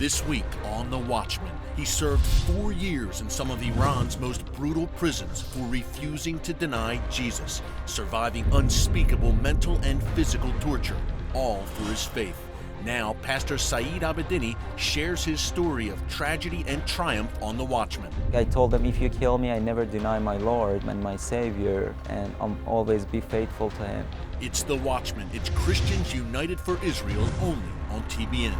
This week on The Watchman, he served 4 years in some of Iran's most brutal prisons for refusing to deny Jesus, surviving unspeakable mental and physical torture, all for his faith. Now, Pastor Saeed Abedini shares his story of tragedy and triumph on The Watchman. I told them, if you kill me, I never deny my Lord and my Savior, and I'll always be faithful to Him. It's The Watchman. It's Christians United for Israel, only on TBN.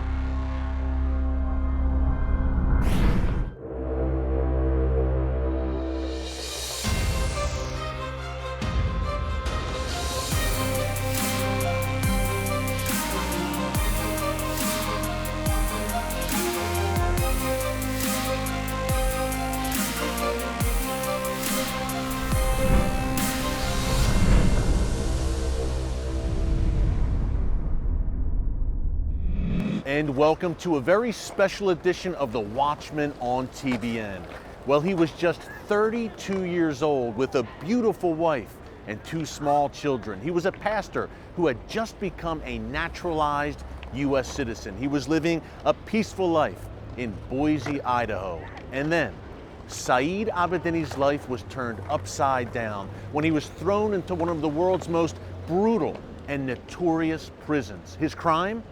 And welcome to a very special edition of The Watchman on TBN. Well, he was just 32 years old with a beautiful wife and 2 small children. He was a pastor who had just become a naturalized U.S. citizen. He was living a peaceful life in Boise, Idaho. And then Saeed Abedini's life was turned upside down when he was thrown into one of the world's most brutal and notorious prisons. His crime?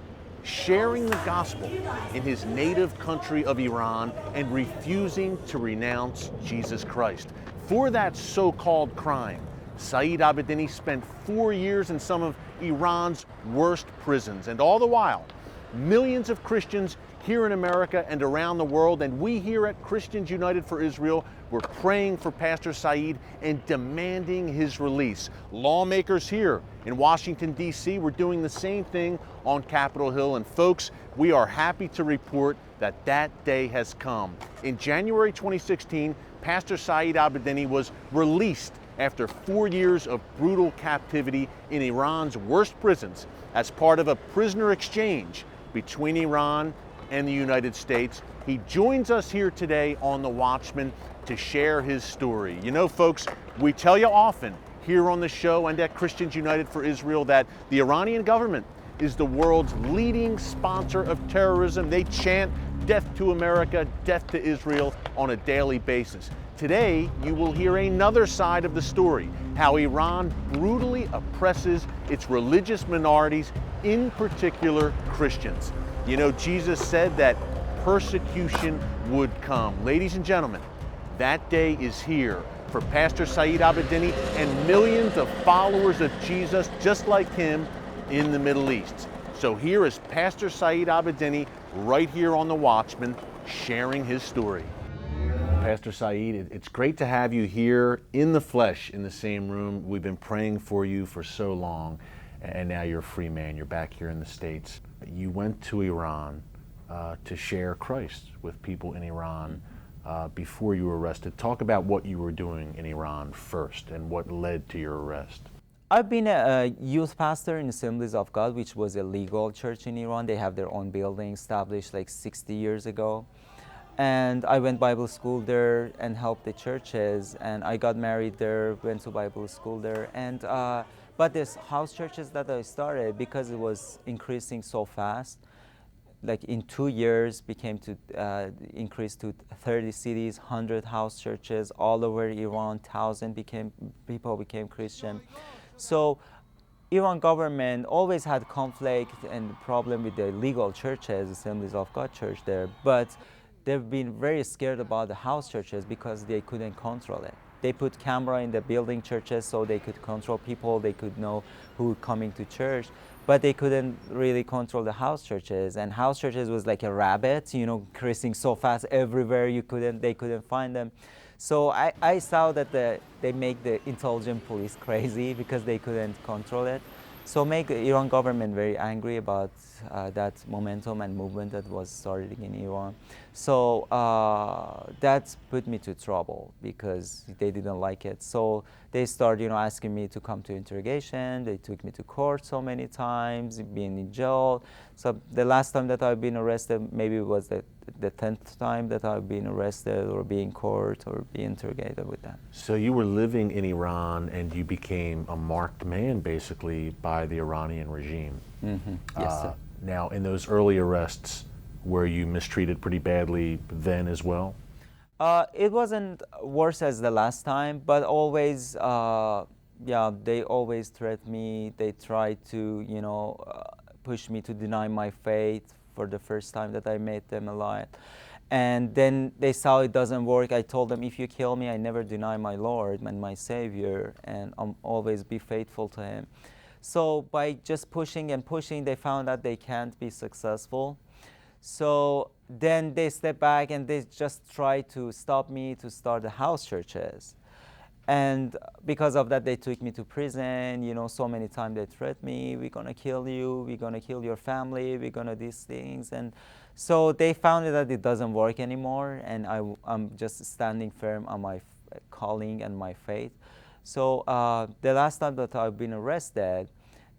Sharing the gospel in his native country of Iran and refusing to renounce Jesus Christ. For that so-called crime, Saeed Abedini spent 4 years in some of Iran's worst prisons. And all the while, millions of Christians here in America and around the world, and we here at Christians United for Israel, were praying for Pastor Saeed and demanding his release. Lawmakers here in Washington, D.C. were doing the same thing on Capitol Hill. And folks, we are happy to report that that day has come. In January 2016, Pastor Saeed Abedini was released after 4 years of brutal captivity in Iran's worst prisons as part of a prisoner exchange between Iran and the United States. He joins us here today on The Watchman to share his story. You know, folks, we tell you often here on the show and at Christians United for Israel that the Iranian government is the world's leading sponsor of terrorism. They chant death to America, death to Israel on a daily basis. Today, you will hear another side of the story, how Iran brutally oppresses its religious minorities, in particular Christians. You know, Jesus said that persecution would come. Ladies and gentlemen, that day is here for Pastor Saeed Abedini and millions of followers of Jesus just like him in the Middle East. So here is Pastor Saeed Abedini right here on The Watchman sharing his story. Pastor Saeed, it's great to have you here in the flesh in the same room. We've been praying for you for so long, and now you're a free man. You're back here in the States. You went to Iran to share Christ with people in Iran before you were arrested. Talk about what you were doing in Iran first and what led to your arrest. I've been a youth pastor in Assemblies of God, which was a legal church in Iran. They have their own building established like 60 years ago. And I went Bible school there and helped the churches. And I got married there, went to Bible school there. And but this house churches that I started, because it was increasing so fast, like in 2 years increased to 30 cities, 100 house churches all over Iran, 1,000 people became Christian. So Iran government always had conflict and problem with the legal churches, Assemblies of God church there, but they've been very scared about the house churches because they couldn't control it. They put camera in the building churches so they could control people, they could know who coming to church, but they couldn't really control the house churches. And house churches was like a rabbit, you know, increasing so fast everywhere, they couldn't find them. So I saw that they make the intelligent police crazy because they couldn't control it. So make the Iran government very angry about that momentum and movement that was starting in Iran. So that put me to trouble because they didn't like it. So they started, asking me to come to interrogation. They took me to court so many times, being in jail. So the last time that I've been arrested, maybe it was the 10th time that I've been arrested or be in court or be interrogated with that. So you were living in Iran and you became a marked man basically by the Iranian regime. Mm-hmm. Yes, sir. Now, in those early arrests, Were you mistreated pretty badly then as well? It wasn't worse as the last time, but always, yeah, they always threatened me. They tried to, push me to deny my faith for the first time that I met them alive. And then they saw it doesn't work. I told them, if you kill me, I never deny my Lord and my Savior, and I'm always be faithful to Him. So by just pushing and pushing, they found out they can't be successful. So then they step back and they just try to stop me to start the house churches. And because of that, they took me to prison. So many times they threatened me, we're going to kill you, we're going to kill your family, we're going to do these things. And so they found that it doesn't work anymore, and I'm just standing firm on my calling and my faith. So the last time that I've been arrested,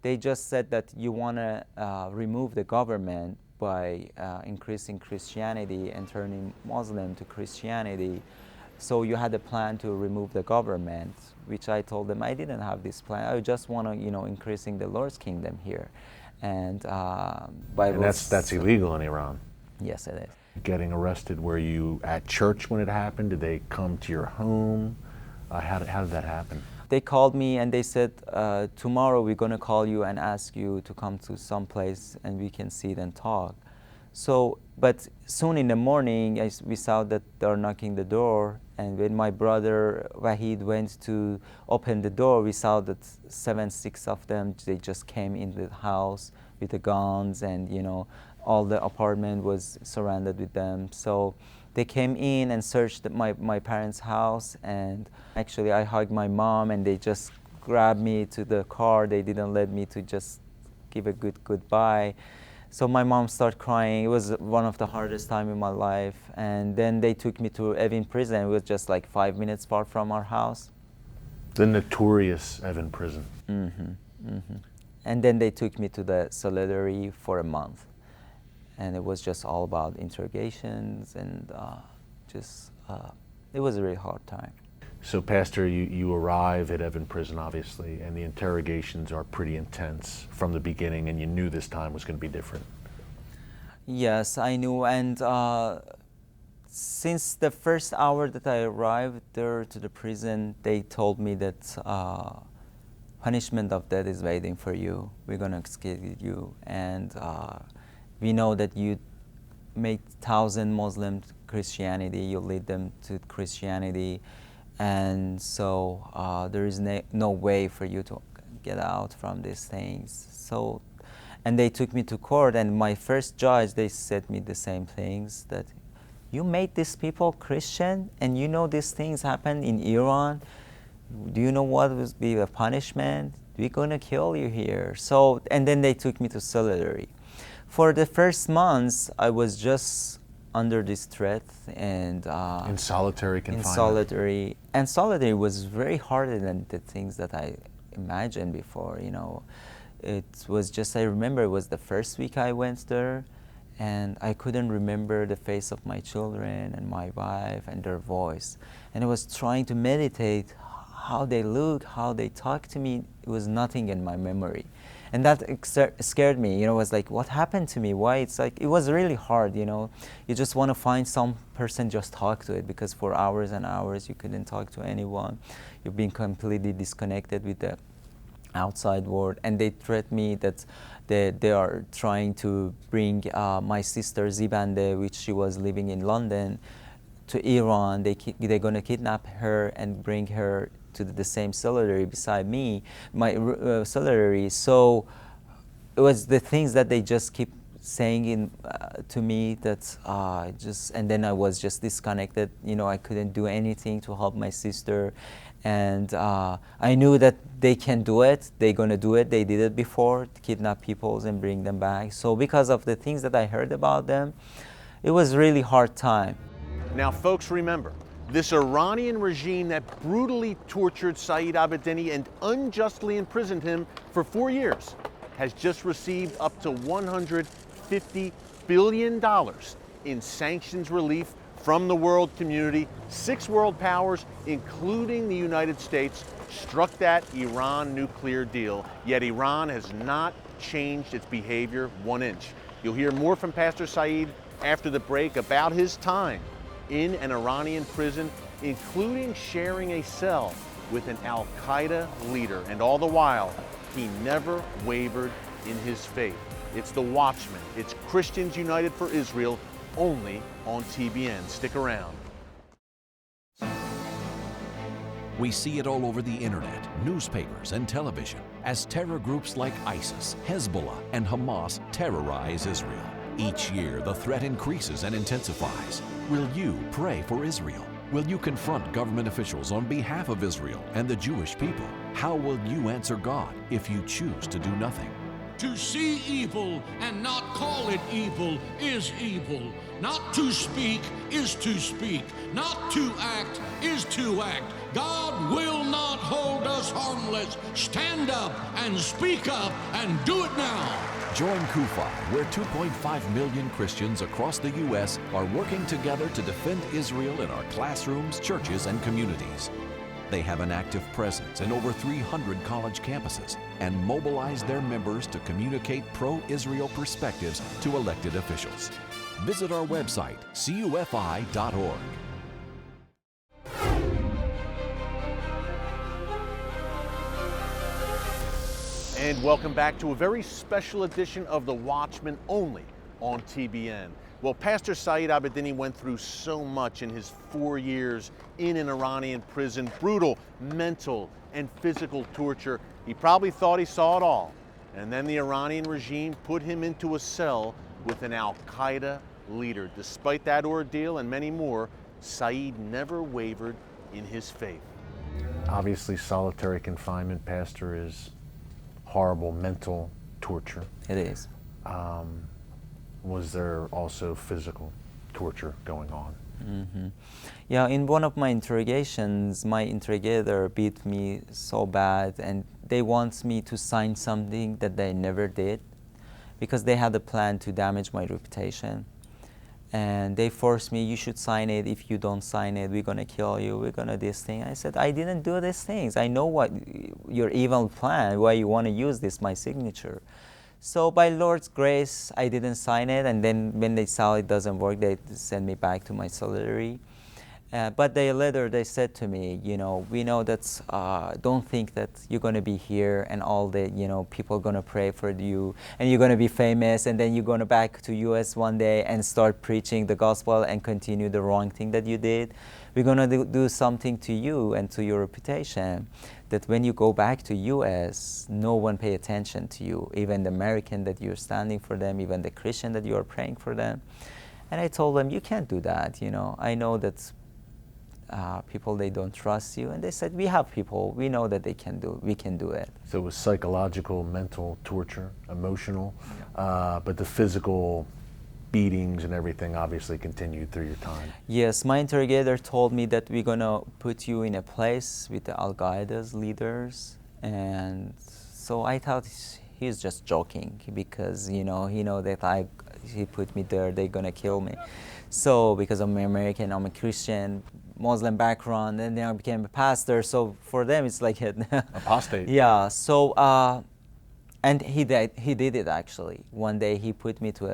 they just said that you want to remove the government by increasing Christianity and turning Muslim to Christianity. So you had a plan to remove the government, which I told them I didn't have this plan. I just want to, increasing the Lord's kingdom here. And And that's illegal in Iran. Yes, it is. Getting arrested, were you at church when it happened? Did they come to your home? How did that happen? They called me and they said, tomorrow we're going to call you and ask you to come to some place and we can sit and talk. So, but soon in the morning, we saw that they're knocking the door, and when my brother Wahid went to open the door, we saw that 6 of them, they just came in the house with the guns, and all the apartment was surrounded with them. So they came in and searched my parents' house, and actually I hugged my mom, and they just grabbed me to the car. They didn't let me to just give a goodbye. So my mom started crying. It was one of the hardest time in my life. And then they took me to Evin prison. It was just like 5 minutes far from our house. The notorious Evin prison. And then they took me to the solitary for a month. And it was just all about interrogations, and it was a really hard time. So, Pastor, you arrive at Evin prison, obviously, and the interrogations are pretty intense from the beginning, and you knew this time was going to be different. Yes, I knew. And since the first hour that I arrived there to the prison, they told me that punishment of death is waiting for you. We're going to execute you. And we know that you make 1,000 Muslims Christianity, you lead them to Christianity. And so there is no way for you to get out from these things. So, and they took me to court, and my first judge, they said me the same things, that you made these people Christian, and you know these things happen in Iran. Do you know what would be the punishment? We're going to kill you here. So, and then they took me to solitary. For the first months, I was just under this threat, and in solitary confinement. And solitary was very harder than the things that I imagined before. It was just, I remember it was the first week I went there, and I couldn't remember the face of my children and my wife and their voice. And I was trying to meditate how they look, how they talk to me. It was nothing in my memory. And that scared me, it was like, what happened to me? Why? It's like, it was really hard, You just want to find some person, just talk to it, because for hours and hours you couldn't talk to anyone. You've been completely disconnected with the outside world. And they threatened me that they are trying to bring my sister Zibande, which she was living in London, to Iran. They're going to kidnap her and bring her to the same solitary beside me, my solitary. So it was the things that they just keep saying to me that and then I was just disconnected. I couldn't do anything to help my sister. And I knew that they can do it. They're going to do it. They did it before, to kidnap people and bring them back. So because of the things that I heard about them, it was really hard time. Now, folks, remember, this Iranian regime that brutally tortured Saeed Abedini and unjustly imprisoned him for 4 years has just received up to $150 billion in sanctions relief from the world community. 6 world powers, including the United States, struck that Iran nuclear deal, yet Iran has not changed its behavior 1 inch. You'll hear more from Pastor Saeed after the break about his time in an Iranian prison, including sharing a cell with an Al-Qaeda leader. And all the while, he never wavered in his faith. It's The Watchman. It's Christians United for Israel, only on TBN. Stick around. We see it all over the internet, newspapers, and television as terror groups like ISIS, Hezbollah, and Hamas terrorize Israel. Each year, the threat increases and intensifies. Will you pray for Israel? Will you confront government officials on behalf of Israel and the Jewish people? How will you answer God if you choose to do nothing? To see evil and not call it evil is evil. Not to speak is to speak. Not to act is to act. God will not hold us harmless. Stand up and speak up and do it now. Join Kufi, where 2.5 million Christians across the U.S. are working together to defend Israel in our classrooms, churches, and communities. They have an active presence in over 300 college campuses and mobilize their members to communicate pro-Israel perspectives to elected officials. Visit our website, cufi.org. And welcome back to a very special edition of The Watchman, only on TBN. Well, Pastor Saeed Abedini went through so much in his 4 years in an Iranian prison, brutal mental and physical torture. He probably thought he saw it all. And then the Iranian regime put him into a cell with an Al-Qaeda leader. Despite that ordeal and many more, Saeed never wavered in his faith. Obviously, solitary confinement, Pastor, is horrible mental torture. It is. Was there also physical torture going on? Mm-hmm. Yeah, in one of my interrogations, my interrogator beat me so bad, and they want me to sign something that they never did because they had a plan to damage my reputation. And they forced me, you should sign it. If you don't sign it, we're gonna kill you, we're gonna this thing. I said, I didn't do these things. I know what your evil plan, why you wanna use this, my signature. So by Lord's grace, I didn't sign it, and then when they saw it doesn't work, they sent me back to my salary. But later they said to me, you know, we know that, don't think that you're going to be here and all the, you know, people are going to pray for you and you're going to be famous and then you're going to back to US one day and start preaching the gospel and continue the wrong thing that you did. We're going to do something to you and to your reputation that when you go back to US, no one pay attention to you, even the American that you're standing for them, even the Christian that you are praying for them. And I told them, you can't do that, you know. I know that people, they don't trust you. And they said, we have people, we know that we can do it. So it was psychological, mental torture, emotional, but the physical beatings and everything obviously continued through your time. Yes, my interrogator told me that we're gonna put you in a place with the Al-Qaeda's leaders. And so I thought he's just joking because, you know, he know that he put me there, they're gonna kill me. So because I'm American, I'm a Christian, Muslim background, and then I became a pastor. So for them, it's like apostate. Yeah. So and he did it actually. One day he put me to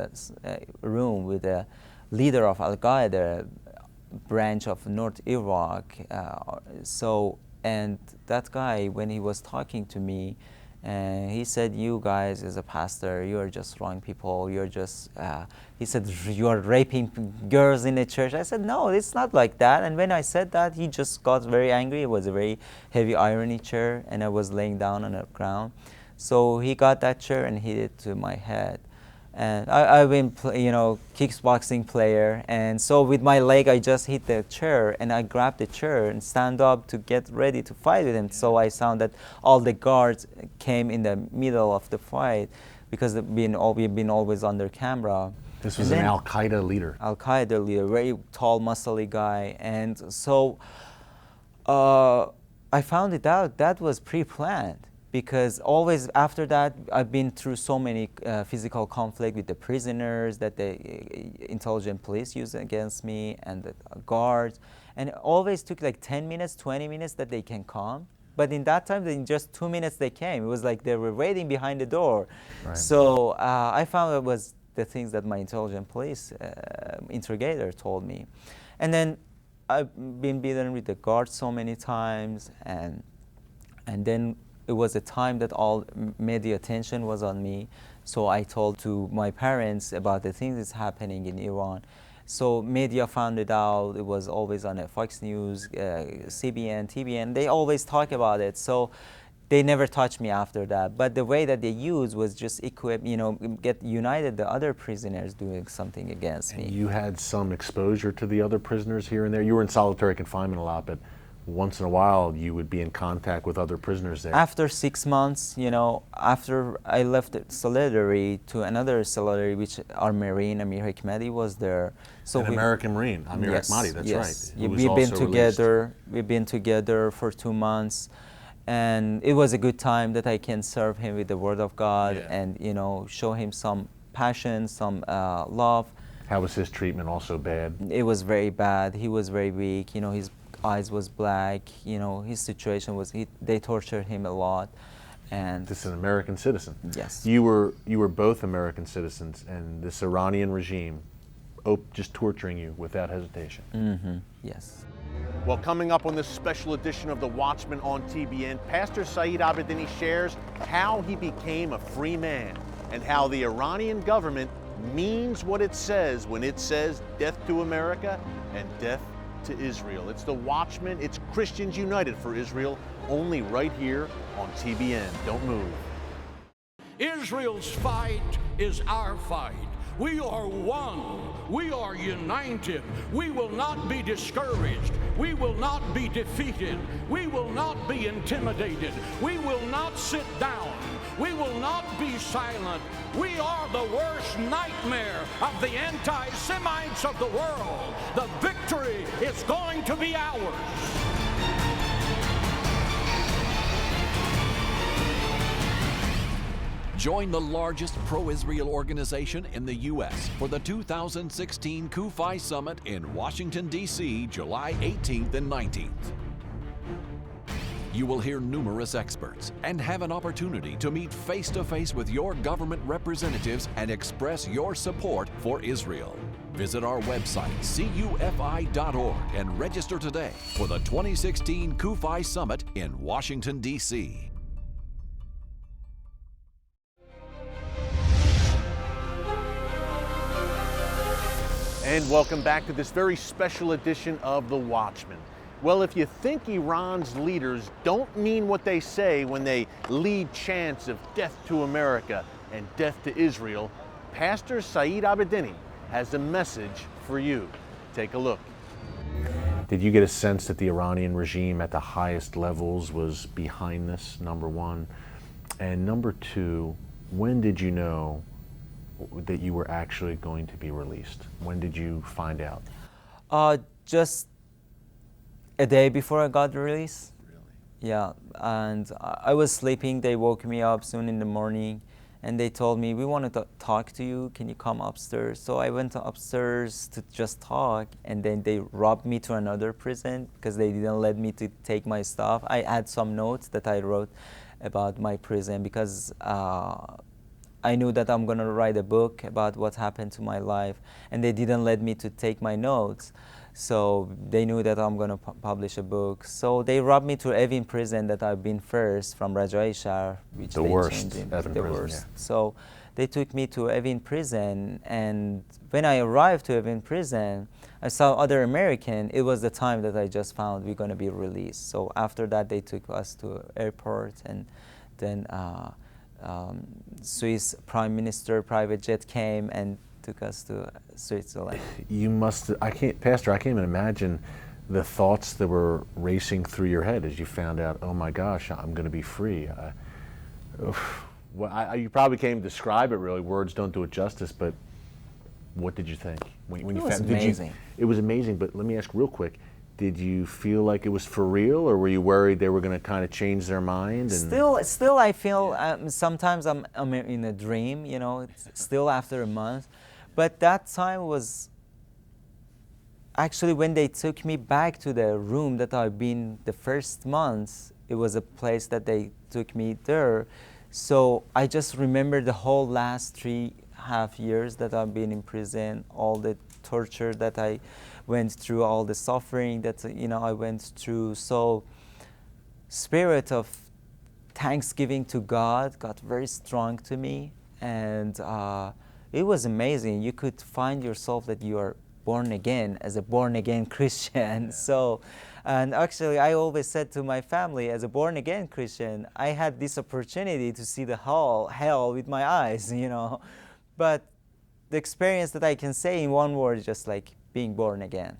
a room with a leader of Al-Qaeda branch of North Iraq. And that guy, when he was talking to me, he said, you guys as a pastor, you're just wrong people. You're just, he said, you're raping girls in the church. I said, no, it's not like that. And when I said that, he just got very angry. It was a very heavy irony chair, and I was laying down on the ground. So he got that chair and hit it to my head. And I've been, kickboxing player. And so with my leg, I just hit the chair and I grabbed the chair and stand up to get ready to fight with him. So I found that all the guards came in the middle of the fight because we've been always under camera. This was an Al-Qaeda leader. Al-Qaeda leader, very tall, muscly guy. And so I found it out that was pre-planned. Because always after that, I've been through so many physical conflict with the prisoners that the intelligent police used against me and the guards. And it always took like 10 minutes, 20 minutes that they can come. But in that time, in just 2 minutes they came. It was like they were waiting behind the door. Right. So I found the things that my intelligent police interrogator told me. And then I've been beaten with the guard so many times, and then it was a time that all media attention was on me. So I told to my parents about the things that's happening in Iran. So media found it out. It was always on Fox News, CBN, TBN. They always talk about it. So they never touched me after that. But the way that they used was just equip, get united the other prisoners doing something against me. You had some exposure to the other prisoners here and there. You were in solitary confinement a lot, but once in a while you would be in contact with other prisoners there. After 6 months, after I left the solitary to another solitary, which our Marine, Amir Hikmati, was there. So An American Marine, Amir Hikmati, that's yes. right. We've been together. We've been together for 2 months. And it was a good time that I can serve him with the Word of God and, show him some passion, some love. How was his treatment also bad? It was very bad. He was very weak. His eyes was black. His situation was, they tortured him a lot. And this is an American citizen. Yes. You were both American citizens, and this Iranian regime just torturing you without hesitation. Mm-hmm. Yes. Well, coming up on this special edition of the Watchman on TBN, Pastor Saeed Abedini shares how he became a free man and how the Iranian government means what it says when it says death to America and death to Israel. It's the Watchman, it's Christians United for Israel, only right here on TBN. Don't move. Israel's fight is our fight. We are one. We are united. We will not be discouraged. We will not be defeated. We will not be intimidated. We will not sit down. We will not be silent. We are the worst nightmare of the anti-Semites of the world. The victory is going to be ours. Join the largest pro-Israel organization in the U.S. for the 2016 CUFI Summit in Washington, D.C., July 18th and 19th. You will hear numerous experts and have an opportunity to meet face-to-face with your government representatives and express your support for Israel. Visit our website, cufi.org, and register today for the 2016 CUFI Summit in Washington, D.C. And welcome back to this very special edition of The Watchman. Well, if you think Iran's leaders don't mean what they say when they lead chants of death to America and death to Israel, Pastor Saeed Abedini has a message for you. Take a look. Did you get a sense that the Iranian regime at the highest levels was behind this, number one? And number two, when did you know that you were actually going to be released? When did you find out? Just a day before I got released. Really? Yeah, and I was sleeping. They woke me up soon in the morning, and they told me, we want to talk to you. Can you come upstairs? So I went upstairs to just talk, and then they robbed me to another prison because they didn't let me to take my stuff. I had some notes that I wrote about my prison because I knew that I'm going to write a book about what happened to my life, and they didn't let me to take my notes. So they knew that I'm going to publish a book. So they robbed me to Evin prison that I've been first from Rajai Shah, which the they worst, changed in, Evin the prison, worst. yeah. So they took me to Evin prison, and when I arrived to Evin prison, I saw other American. It was the time that I just found we're going to be released. So after that, they took us to airport, and then Swiss Prime Minister private jet came and took us to Switzerland. You must, Pastor, I can't even imagine the thoughts that were racing through your head as you found out, oh my gosh, I'm going to be free. You probably can't even describe it really. Words don't do it justice, but what did you think? When It you was found, amazing. It was amazing, but let me ask real quick. Did you feel like it was for real, or were you worried they were going to kind of change their mind? And Still, I feel sometimes I'm in a dream, still after a month. But that time was actually when they took me back to the room that I've been the first months. It was a place that they took me there. So I just remember the whole last 2.5 years that I've been in prison, all the torture that I went through, all the suffering that I went through. So spirit of thanksgiving to God got very strong to me, and it was amazing. You could find yourself that you are born again as a born again Christian. Yeah. So, and actually I always said to my family, as a born again Christian, I had this opportunity to see the hell with my eyes, But the experience that I can say in one word is just like being born again.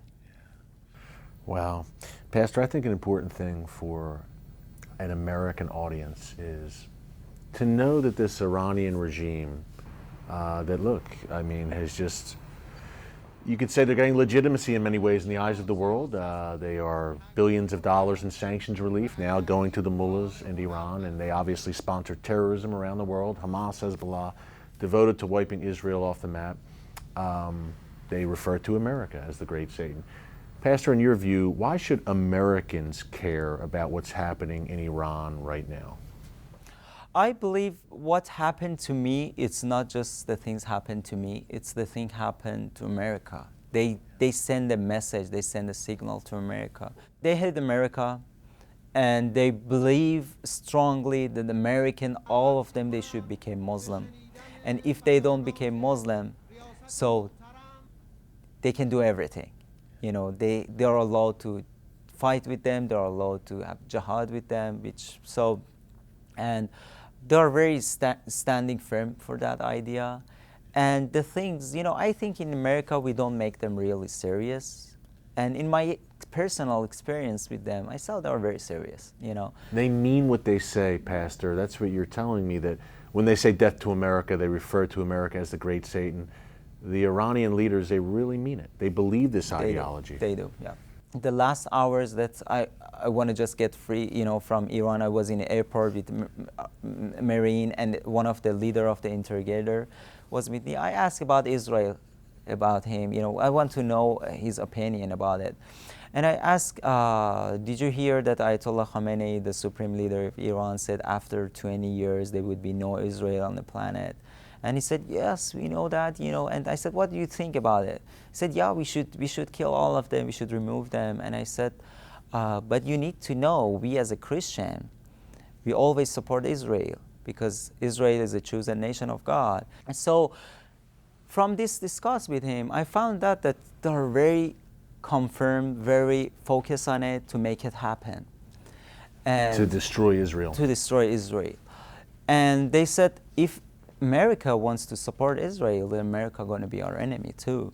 Wow. Pastor, I think an important thing for an American audience is to know that this Iranian regime has just, you could say they're getting legitimacy in many ways in the eyes of the world. They are billions of dollars in sanctions relief now going to the mullahs in Iran, and they obviously sponsor terrorism around the world. Hamas, Hezbollah, devoted to wiping Israel off the map. They refer to America as the great Satan. Pastor, in your view, why should Americans care about what's happening in Iran right now? I believe what happened to me, it's not just the things happened to me, it's the thing happened to America. They send a message, they send a signal to America. They hate America, and they believe strongly that American, all of them, they should become Muslim. And if they don't become Muslim, so they can do everything. They are allowed to fight with them, they are allowed to have jihad with them, and they are very standing firm for that idea. And the things, I think in America we don't make them really serious. And in my personal experience with them, I saw they are very serious, They mean what they say, Pastor. That's what you're telling me, that when they say death to America, they refer to America as the great Satan. The Iranian leaders, they really mean it. They believe this ideology. They do, yeah. The last hours that I want to just get free, from Iran, I was in the airport with Marine, and one of the leader of the interrogator was with me. I asked about Israel, about him, I want to know his opinion about it. And I asked, did you hear that Ayatollah Khamenei, the supreme leader of Iran, said after 20 years there would be no Israel on the planet? And he said, yes, we know that, And I said, what do you think about it? He said, yeah, we should kill all of them, we should remove them. And I said, but you need to know, we as a Christian, we always support Israel, because Israel is a chosen nation of God. And so from this discuss with him, I found out that they are very confirmed, very focused on it to make it happen. And to destroy Israel. To destroy Israel. And they said, if America wants to support Israel, then America going to be our enemy too.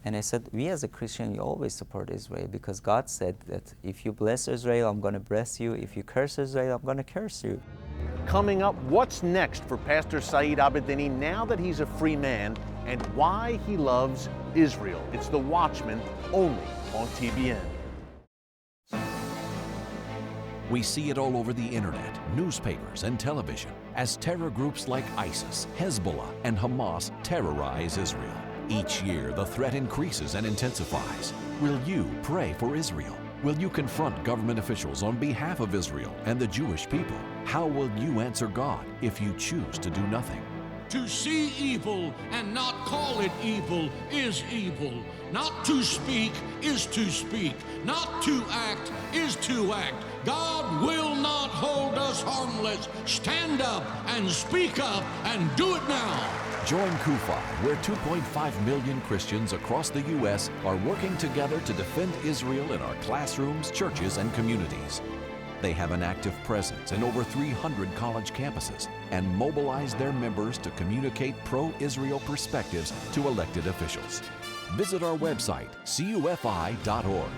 And I said, we as a Christian, you always support Israel, because God said that if you bless Israel, I'm going to bless you. If you curse Israel, I'm going to curse you. Coming up, what's next for Pastor Saeed Abedini now that he's a free man, and why he loves Israel? It's The Watchman, only on TBN. We see it all over the internet, newspapers, and television as terror groups like ISIS, Hezbollah, and Hamas terrorize Israel. Each year, the threat increases and intensifies. Will you pray for Israel? Will you confront government officials on behalf of Israel and the Jewish people? How will you answer God if you choose to do nothing? To see evil and not call it evil is evil. Not to speak is to speak. Not to act is to act. God will not hold us harmless. Stand up and speak up and do it now. Join Kufi, where 2.5 million Christians across the U.S. are working together to defend Israel in our classrooms, churches, and communities. They have an active presence in over 300 college campuses and mobilize their members to communicate pro-Israel perspectives to elected officials. Visit our website, cufi.org.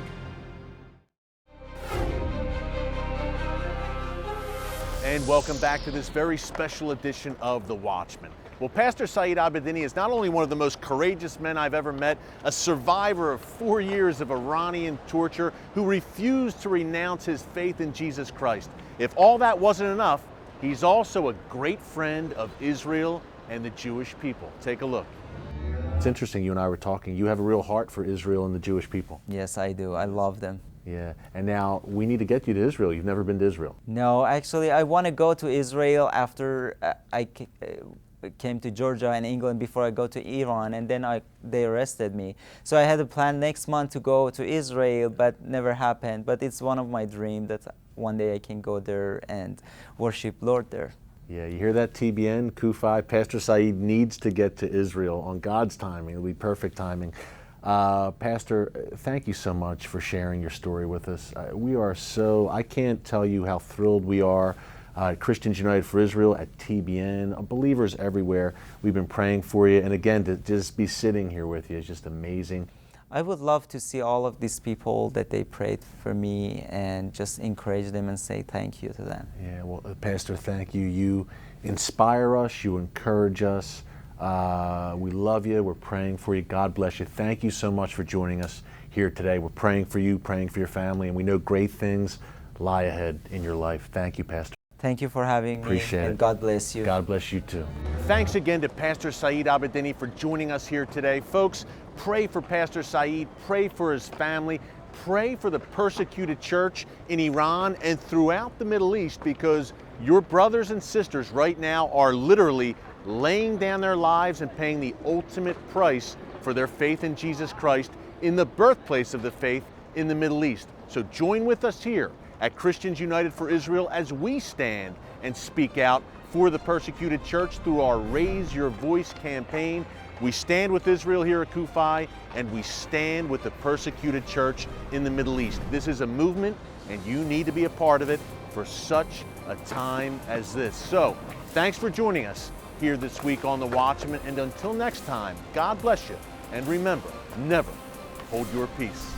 And welcome back to this very special edition of The Watchman. Well, Pastor Saeed Abedini is not only one of the most courageous men I've ever met, a survivor of 4 years of Iranian torture who refused to renounce his faith in Jesus Christ. If all that wasn't enough, he's also a great friend of Israel and the Jewish people. Take a look. It's interesting, you and I were talking. You have a real heart for Israel and the Jewish people. Yes, I do. I love them. Yeah, and now we need to get you to Israel. You've never been to Israel. No, actually, I want to go to Israel after came to Georgia and England before I go to Iran, and then they arrested me. So I had a plan next month to go to Israel, but never happened. But it's one of my dreams that one day I can go there and worship Lord there. Yeah, you hear that, TBN, Kufi? Pastor Saeed needs to get to Israel on God's timing. It'll be perfect timing. Pastor, thank you so much for sharing your story with us. I can't tell you how thrilled we are at Christians United for Israel, at TBN, believers everywhere. We've been praying for you. And again, to just be sitting here with you is just amazing. I would love to see all of these people that they prayed for me and just encourage them and say thank you to them. Yeah, well, Pastor, thank you. You inspire us, you encourage us. We love you. We're praying for you. God bless you. Thank you so much for joining us here today. We're praying for you, praying for your family, and we know great things lie ahead in your life. Thank you, Pastor. Thank you for having me. Appreciate it. And God bless you. God bless you too. Thanks again to Pastor Saeed Abedini for joining us here today. Folks, pray for Pastor Saeed, pray for his family, pray for the persecuted church in Iran and throughout the Middle East, because your brothers and sisters right now are literally laying down their lives and paying the ultimate price for their faith in Jesus Christ in the birthplace of the faith in the Middle East. So join with us here at Christians United for Israel as we stand and speak out for the persecuted church through our Raise Your Voice campaign. We stand with Israel here at Kufi, and we stand with the persecuted church in the Middle East. This is a movement, and you need to be a part of it for such a time as this. So, thanks for joining us here this week on The Watchman, and until next time, God bless you, and remember, never hold your peace.